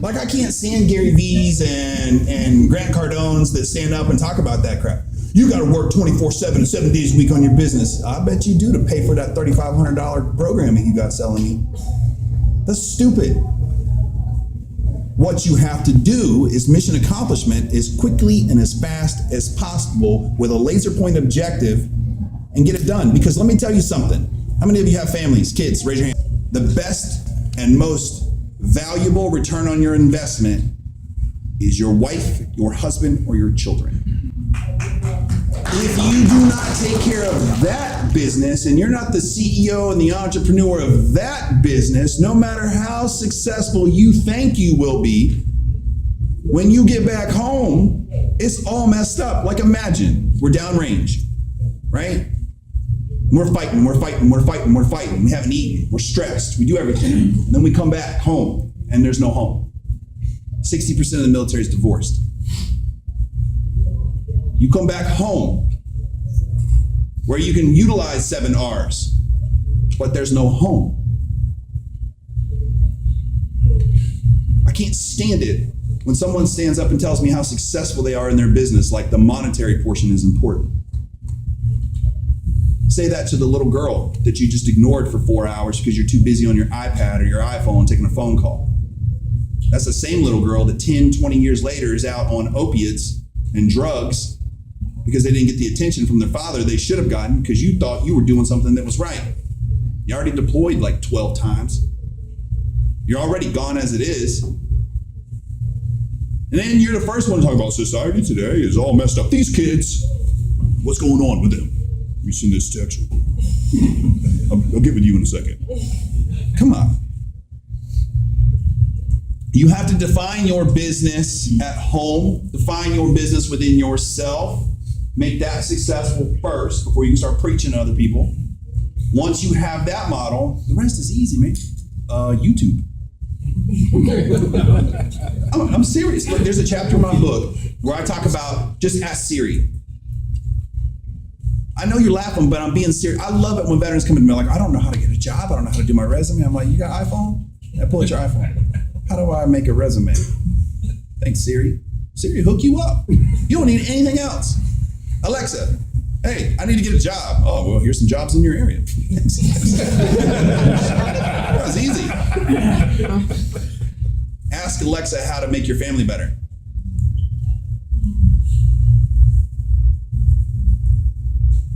Like, I can't stand Gary V's and Grant Cardone's that stand up and talk about that crap. You got to work 24/7 and 7 days a week on your business. I bet you do, to pay for that $3,500 program that you got selling me. That's stupid. What you have to do is mission accomplishment as quickly and as fast as possible with a laser point objective and get it done. Because let me tell you something. How many of you have families, kids? Raise your hand. The best and most valuable return on your investment is your wife, your husband, or your children. If you do not take care of that business and you're not the CEO and the entrepreneur of that business, no matter how successful you think you will be, when you get back home, it's all messed up. Like, imagine we're downrange, right? We're fighting. We haven't eaten. We're stressed. We do everything. And then we come back home and there's no home. 60% of the military is divorced. You come back home where you can utilize 7 R's, but there's no home. I can't stand it when someone stands up and tells me how successful they are in their business, like the monetary portion is important. Say that to the little girl that you just ignored for 4 hours because you're too busy on your iPad or your iPhone taking a phone call. That's the same little girl that 10, 20 years later is out on opiates and drugs because they didn't get the attention from their father they should have gotten because you thought you were doing something that was right. You already deployed like 12 times. You're already gone as it is. And then you're the first one to talk about society today is all messed up. These kids, what's going on with them? Let me send this text. I'll get with you in a second. Come on. You have to define your business at home, define your business within yourself, make that successful first before you can start preaching to other people. Once you have that model, the rest is easy, man. YouTube. I'm serious. Look, there's a chapter in my book where I talk about just ask Siri. I know you're laughing, but I'm being serious. I love it when veterans come to me like, I don't know how to get a job. I don't know how to do my resume. I'm like, you got an iPhone? Yeah, pull out your iPhone. How do I make a resume? Thanks, Siri. Siri, hook you up. You don't need anything else. Alexa, hey, I need to get a job. Oh, well, here's some jobs in your area. That was easy. Ask Alexa how to make your family better.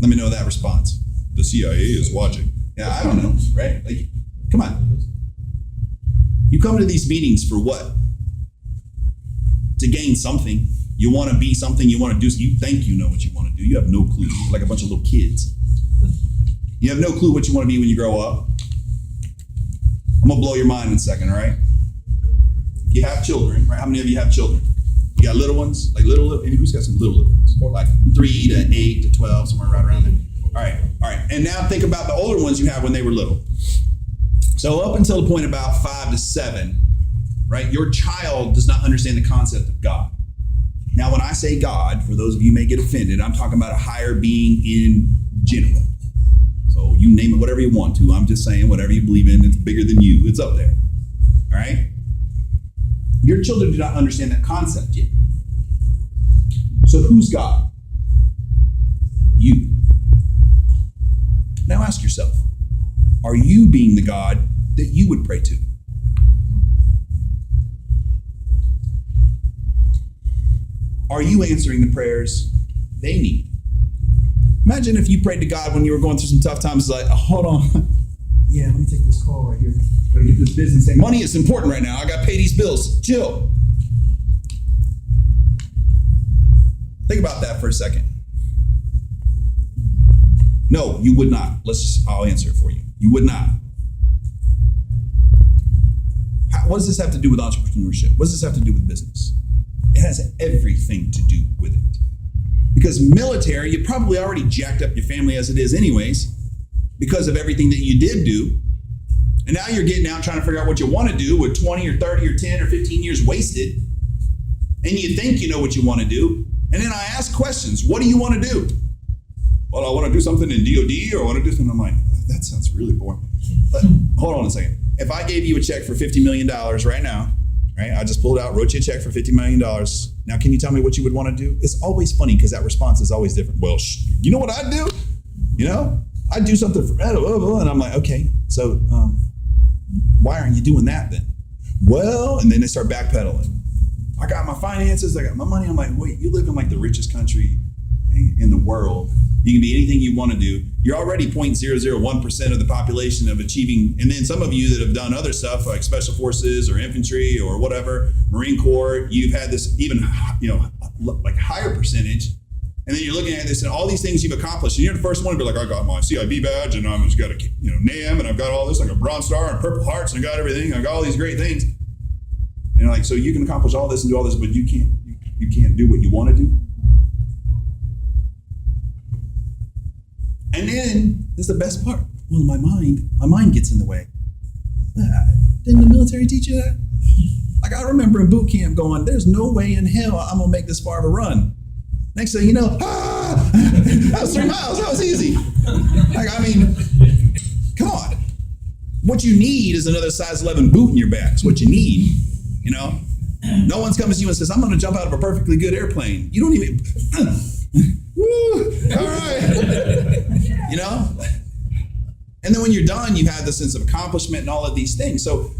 Let me know that response. The CIA is watching. Yeah, I don't know, right? Like, come on. You come to these meetings for what? To gain something. You want to be something, you want to do, you think you know what you want to do. You have no clue. You're like a bunch of little kids. You have no clue what you want to be when you grow up. I'm going to blow your mind in a second, all right? If you have children, right? How many of you have children? You got little ones? Like little, who's got some little ones? Like 3 to 8 to 12, somewhere right around there. All right. And now think about the older ones you had when they were little. So up until the point about 5 to 7, right? Your child does not understand the concept of God. Now, when I say God, for those of you who may get offended, I'm talking about a higher being in general. So you name it whatever you want to. I'm just saying whatever you believe in, it's bigger than you. It's up there. All right? Your children do not understand that concept yet. So who's God? You. Now ask yourself, are you being the God that you would pray to? Are you answering the prayers they need? Imagine if you prayed to God when you were going through some tough times, like, oh, hold on. Yeah, let me take this call right here. Gotta get this business thing. Money is important right now. I gotta pay these bills. Chill. Think about that for a second. No, you would not. I'll answer it for you. You would not. What does this have to do with entrepreneurship? What does this have to do with business? It has everything to do with it. Because military, you probably already jacked up your family as it is anyways, because of everything that you did do. And now you're getting out trying to figure out what you want to do with 20 or 30 or 10 or 15 years wasted. And you think you know what you want to do. And then I ask questions. What do you want to do? Well, I want to do something in DOD, or I want to do something. I'm like, that sounds really boring. But hold on a second. If I gave you a check for $50 million right now, right? I just pulled out, wrote you a check for $50 million. Now, can you tell me what you would want to do? It's always funny because that response is always different. Well, you know what I'd do? I'd do something for, and I'm like, okay, so why aren't you doing that then? Well, and then they start backpedaling. I got my finances, I got my money. I'm like, wait, you live in like the richest country in the world. You can be anything you want to do. You're already 0.001% of the population of achieving. And then some of you that have done other stuff like special forces or infantry or whatever, Marine Corps, you've had this even, like higher percentage. And then you're looking at this and all these things you've accomplished. And you're the first one to be like, I got my CIB badge and I've got a NAM and I've got all this, like a Bronze Star and Purple Hearts and I got everything. I got all these great things. And like, so you can accomplish all this and do all this, but you can't do what you want to do. And then this is the best part. Well, my mind gets in the way. Didn't the military teach you that? Like I remember in boot camp going, there's no way in hell I'm gonna make this far of a run. Next thing you know, that was 3 miles, that was easy. Like, I mean, come on. What you need is another size 11 boot in your back. It's what you need, No one's coming to you and says, I'm gonna jump out of a perfectly good airplane. You don't even, woo, all right. And then when you're done, you have the sense of accomplishment and all of these things. So,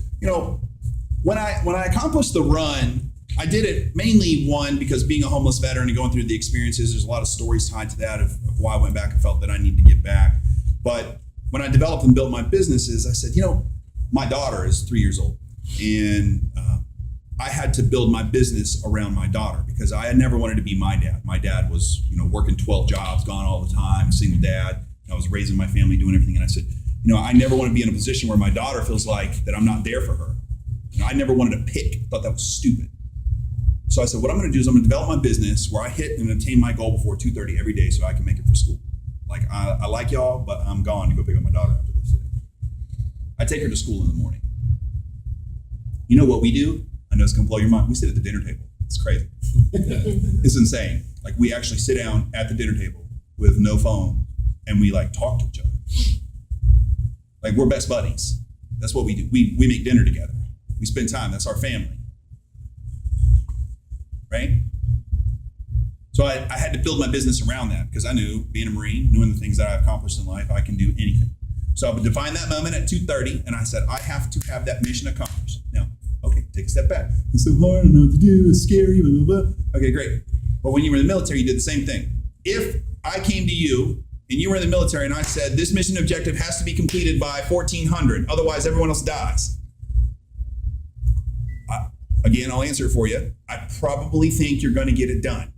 when I accomplished the run, I did it mainly, one, because being a homeless veteran and going through the experiences, there's a lot of stories tied to that of why I went back and felt that I need to get back. But when I developed and built my businesses, I said, my daughter is 3 years old. And I had to build my business around my daughter because I had never wanted to be my dad. My dad was, working 12 jobs, gone all the time, single dad. I was raising my family, doing everything. And I said, I never want to be in a position where my daughter feels like that I'm not there for her. I never wanted to pick. I thought that was stupid. So I said, what I'm going to do is I'm going to develop my business where I hit and attain my goal before 2:30 every day so I can make it for school. Like, I like y'all, but I'm gone to go pick up my daughter after this today. I take her to school in the morning. You know what we do? I know it's going to blow your mind. We sit at the dinner table. It's crazy. It's insane. Like, we actually sit down at the dinner table with no phone and we like talk to each other. Like, we're best buddies. That's what we do. We make dinner together. We spend time. That's our family. Right? So I had to build my business around that because I knew, being a Marine, knowing the things that I accomplished in life, I can do anything. So I would define that moment at 2:30 and I said, I have to have that mission accomplished. Now, okay, take a step back. It's so hard, I don't know what to do, it's scary, blah, blah, blah. Okay, great. But when you were in the military, you did the same thing. If I came to you and you were in the military and I said, this mission objective has to be completed by 1400, otherwise everyone else dies. Again, I'll answer it for you. I probably think you're going to get it done.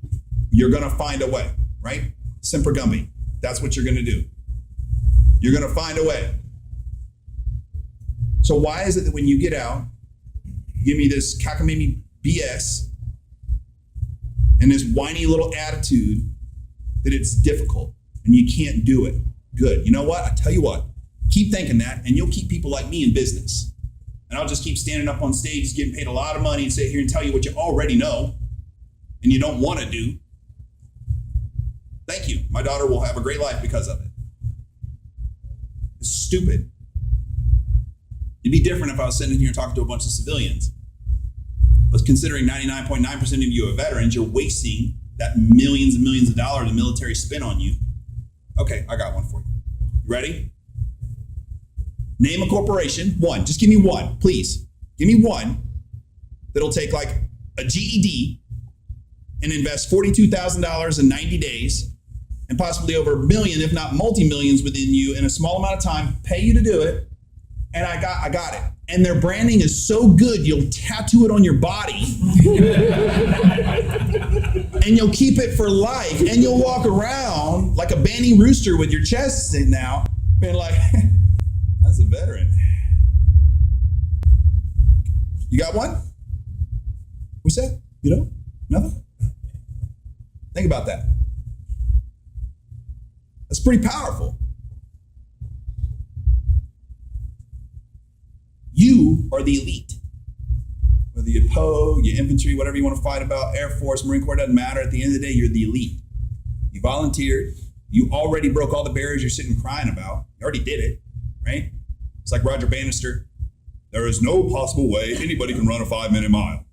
You're going to find a way, right? Semper Gumby. That's what you're going to do. You're going to find a way. So why is it that when you get out, you give me this cockamamie BS and this whiny little attitude that it's difficult and you can't do it? Good. You know what? I tell you what, keep thinking that and you'll keep people like me in business. And I'll just keep standing up on stage, getting paid a lot of money and sit here and tell you what you already know and you don't want to do. Thank you. My daughter will have a great life because of it. It's stupid. It'd be different if I was sitting here and talking to a bunch of civilians. But considering 99.9% of you are veterans, you're wasting that millions and millions of dollars the military spent on you. Okay, I got one for you. You ready? Name a corporation, one. Just give me one, please. Give me one that'll take like a GED and invest $42,000 in 90 days and possibly over $1 million, if not multi-millions within you in a small amount of time, pay you to do it, and I got it. And their branding is so good, you'll tattoo it on your body and you'll keep it for life and you'll walk around like a banning rooster with your chest sitting out being like, that's a veteran. You got one? What's that? You know? Nothing? Think about that. That's pretty powerful. You are the elite. Whether you're PO, you're infantry, whatever you want to fight about, Air Force, Marine Corps, doesn't matter. At the end of the day, you're the elite. You volunteered. You already broke all the barriers you're sitting crying about. You already did it, right? It's like Roger Bannister, There is no possible way anybody can run a 5-minute mile.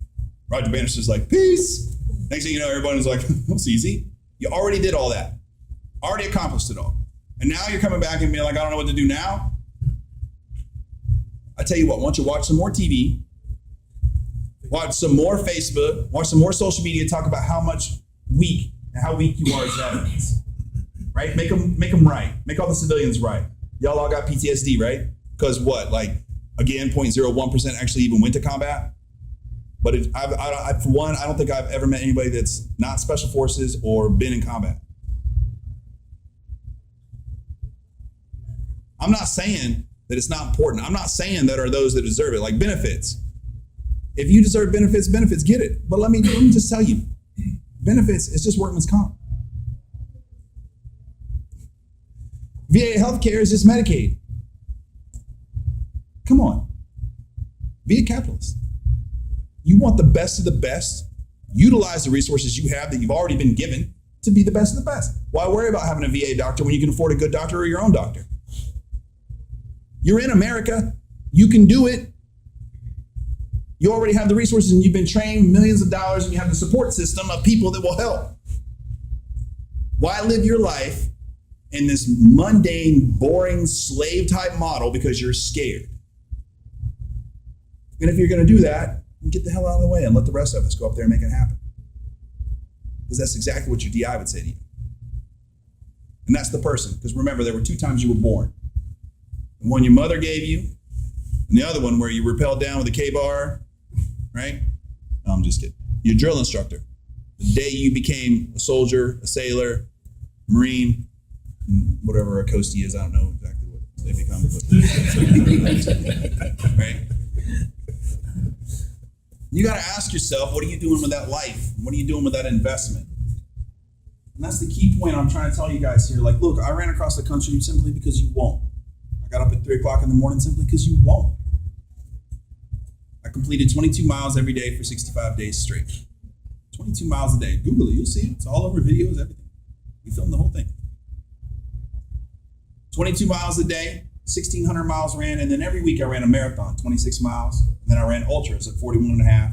Roger Bannister's like, peace. Next thing you know, everybody's like, that's easy. You already did all that. Already accomplished it all. And now you're coming back and being like, I don't know what to do now. I tell you what, why don't you watch some more TV, watch some more Facebook, watch some more social media, talk about how weak you are as veterans, right? Make them right. Make all the civilians right. Y'all all got PTSD, right? Because what, like, again, 0.01% actually even went to combat. But for one, I don't think I've ever met anybody that's not special forces or been in combat. I'm not saying that it's not important. I'm not saying that are those that deserve it, like benefits. If you deserve benefits, get it. But let me just tell you, benefits is just workman's comp. VA healthcare is just Medicaid. Come on. Be a capitalist. You want the best of the best. Utilize the resources you have that you've already been given to be the best of the best. Why worry about having a VA doctor when you can afford a good doctor or your own doctor? You're in America. You can do it. You already have the resources and you've been trained millions of dollars and you have the support system of people that will help. Why live your life in this mundane, boring, slave type model because you're scared? And if you're going to do that, get the hell out of the way and let the rest of us go up there and make it happen. Because that's exactly what your DI would say to you. And that's the person. Because remember, there were 2 times you were born. The one your mother gave you, and the other one where you rappelled down with a K-bar, right? No, I'm just kidding. You're a drill instructor. The day you became a soldier, a sailor, Marine, whatever a coastie is, I don't know exactly what they become. Right? You got to ask yourself, what are you doing with that life? What are you doing with that investment? And that's the key point I'm trying to tell you guys here. Like, look, I ran across the country simply because you won't. I got up at 3 o'clock in the morning simply because you won't. I completed 22 miles every day for 65 days straight. 22 miles a day. Google it, you'll see it. It's all over videos, everything. We filmed the whole thing. 22 miles a day, 1,600 miles ran, and then every week I ran a marathon, 26 miles. And then I ran ultras at 41 and a half.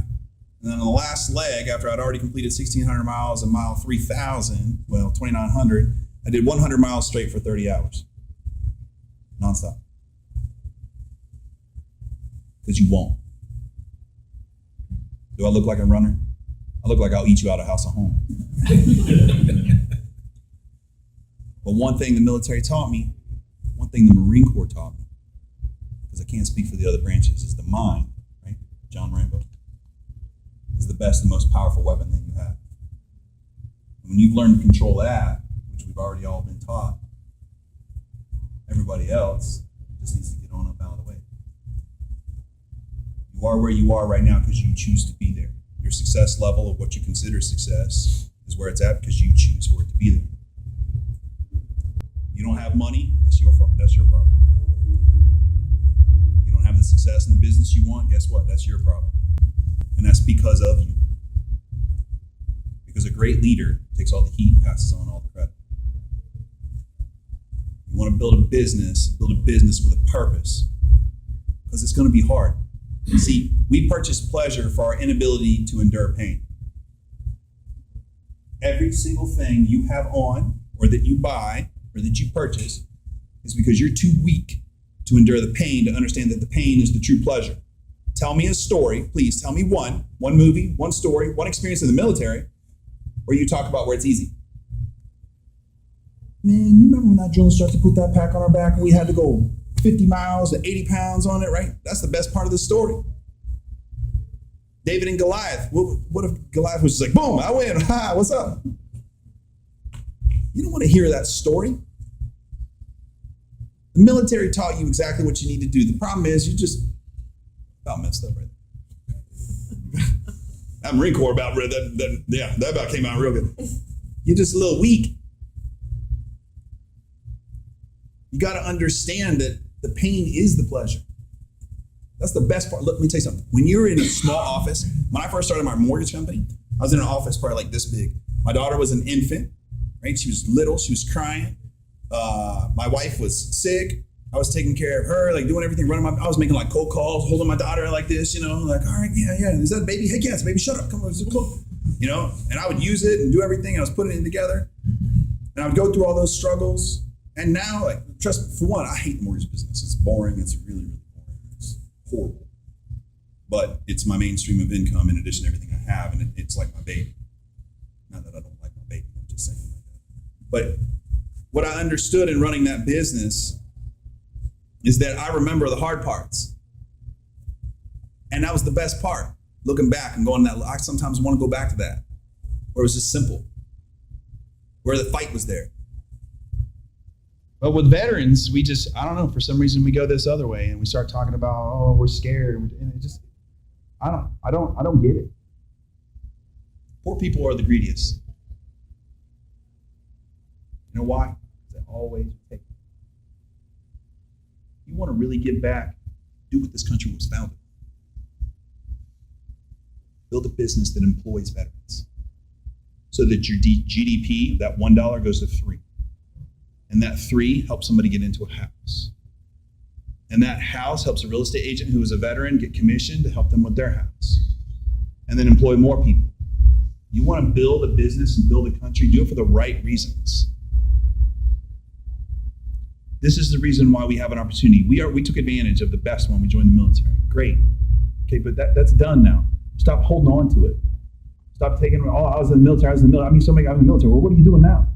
And then on the last leg, after I'd already completed 1,600 miles and mile 3,000, well, 2,900, I did 100 miles straight for 30 hours. Nonstop. Because you won't. Do I look like a runner? I look like I'll eat you out of house or home. But one thing the military taught me, one thing the Marine Corps taught me, because I can't speak for the other branches, is the mind, right? John Rambo, is the best and most powerful weapon that you have. And when you've learned to control that, which we've already all been taught, everybody else just needs to get on up out of the way. You are where you are right now because you choose to be there. Your success level of what you consider success is where it's at because you choose for it to be there. You don't have money, that's your problem. You don't have the success in the business you want, guess what? That's your problem. And that's because of you. Because a great leader takes all the heat and passes on all the credit. You want to build a business with a purpose. Because it's going to be hard. See, we purchase pleasure for our inability to endure pain. Every single thing you have on, or that you buy, or that you purchase, is because you're too weak to endure the pain to understand that the pain is the true pleasure. Tell me a story, please tell me one movie, one story, one experience in the military where you talk about where it's easy. Man, you remember when that drill instructor put that pack on our back and we had to go 50 miles and 80 pounds on it, right? That's the best part of the story. David and Goliath. What if Goliath was just like, boom, I win, ha, what's up? You don't want to hear that story. The military taught you exactly what you need to do. The problem is you just about messed up right there. That Marine Corps that about came out real good. You're just a little weak. You got to understand that the pain is the pleasure. That's the best part. Let me tell you something. When you're in a small office, when I first started my mortgage company, I was in an office probably like this big. My daughter was an infant, right? She was little, she was crying. My wife was sick. I was taking care of her, like doing everything, I was making like cold calls, holding my daughter like this, like, all right, yeah. Is that a baby? Hey, yes, baby, shut up. Come on, it's cool. And I would use it and do everything. And I was putting it together. And I would go through all those struggles. And now, like, trust me, for one, I hate the mortgage business. It's boring. It's really, really boring. It's horrible. But it's my main stream of income in addition to everything I have. And it's like my baby. Not that I don't like my baby. I'm just saying like that. But what I understood in running that business is that I remember the hard parts. And that was the best part. Looking back and going I sometimes want to go back to that. Where it was just simple. Where the fight was there. But with veterans, I don't know, for some reason we go this other way and we start talking about, we're scared. And it just, I don't get it. Poor people are the greediest. You know why? Because they always take. You want to really give back, do what this country was founded. Build a business that employs veterans so that your GDP, that $1 goes to 3. And that 3 helps somebody get into a house. And that house helps a real estate agent who is a veteran get commission to help them with their house. And then employ more people. You want to build a business and build a country, do it for the right reasons. This is the reason why we have an opportunity. We took advantage of the best when we joined the military. Great. Okay, but that's done now. Stop holding on to it. Stop taking, I was in the military, I mean, so many guys in the military. Well, what are you doing now?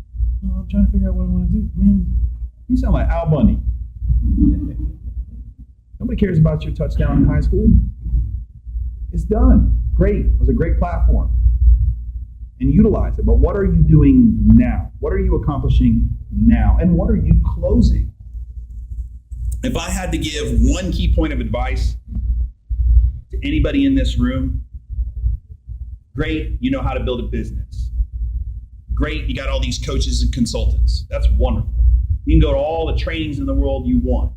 Oh, I'm trying to figure out what I want to do. Man, you sound like Al Bundy. Nobody cares about your touchdown in high school. It's done. Great. It was a great platform. And utilize it. But what are you doing now? What are you accomplishing now? And what are you closing? If I had to give one key point of advice to anybody in this room, great, you know how to build a business. Great, you got all these coaches and consultants. That's wonderful. You can go to all the trainings in the world you want.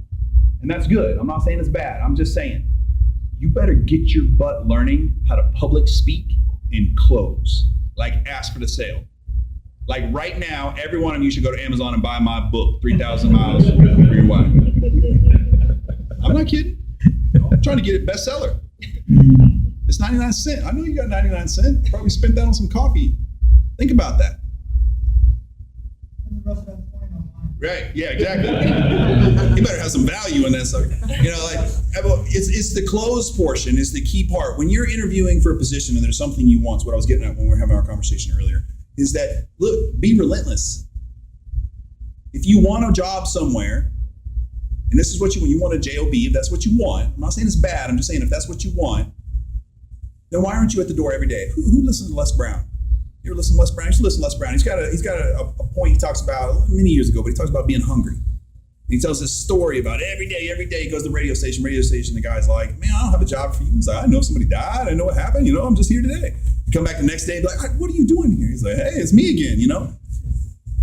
And that's good. I'm not saying it's bad. I'm just saying, you better get your butt learning how to public speak and close. Like ask for the sale. Like right now, every one of you should go to Amazon and buy my book, 3,000 Miles for Your Wife. I'm not kidding. I'm trying to get it bestseller. It's 99 cents. I know you got 99 cents. Probably spent that on some coffee. Think about that. Right, yeah, exactly. You better have some value in that sucker. It's the close portion, is the key part. When you're interviewing for a position and there's something you want, what I was getting at when we were having our conversation earlier, is that, look, be relentless. If you want a job somewhere, and this is what you want a JOB, if that's what you want, I'm not saying it's bad, I'm just saying if that's what you want, then why aren't you at the door every day? Who listens to Les Brown? You ever listen to Les Brown? You should listen to Les Brown. He's got a point he talks about many years ago, but he talks about being hungry. And he tells this story about every day he goes to the radio station, the guy's like, man, I don't have a job for you. He's like, I know somebody died, I know what happened, I'm just here today. You come back the next day, like, what are you doing here? He's like, hey, it's me again,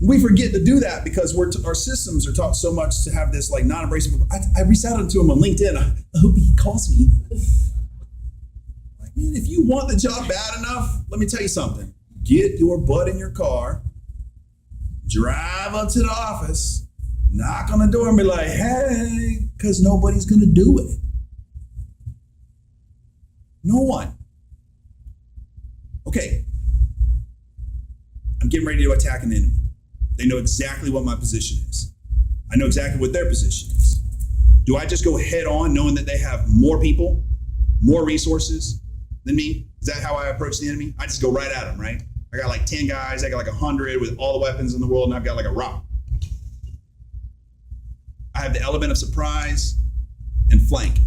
We forget to do that because our systems are taught so much to have this like non-abrasive. I reached out to him on LinkedIn. I hope he calls me. Like, man, if you want the job bad enough, let me tell you something. Get your butt in your car, drive up to the office, knock on the door and be like, hey, because nobody's going to do it. No one. Okay. I'm getting ready to attack an enemy. They know exactly what my position is. I know exactly what their position is. Do I just go head on knowing that they have more people, more resources than me? Is that how I approach the enemy? I just go right at them, right? I got like 10 guys, I got like 100 with all the weapons in the world, and I've got like a rock. I have the element of surprise and flank.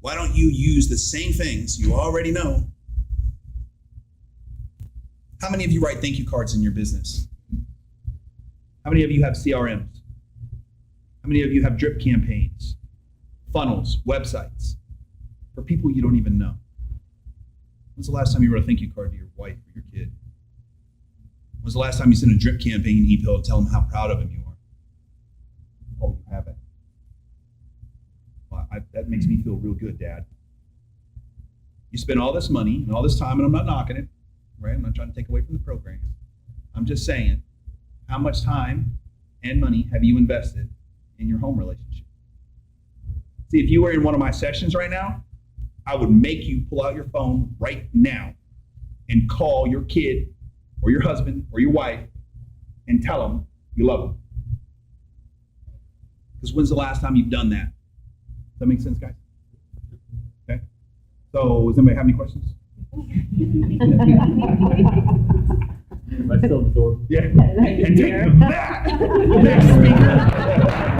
Why don't you use the same things you already know? How many of you write thank you cards in your business? How many of you have CRMs? How many of you have drip campaigns, funnels, websites for people you don't even know? When's the last time you wrote a thank you card to your wife or your kid? When's the last time you sent a drip campaign email to tell them how proud of them you are? Oh, you haven't. Well, that makes me feel real good, Dad. You spend all this money and all this time, and I'm not knocking it, right? I'm not trying to take away from the program. I'm just saying, how much time and money have you invested in your home relationship? See, if you were in one of my sessions right now, I would make you pull out your phone right now and call your kid or your husband or your wife and tell them you love them. Because when's the last time you've done that? Does that make sense, guys? Okay. So, does anybody have any questions? Am I still absorbed? Yeah. And take that. Next speaker.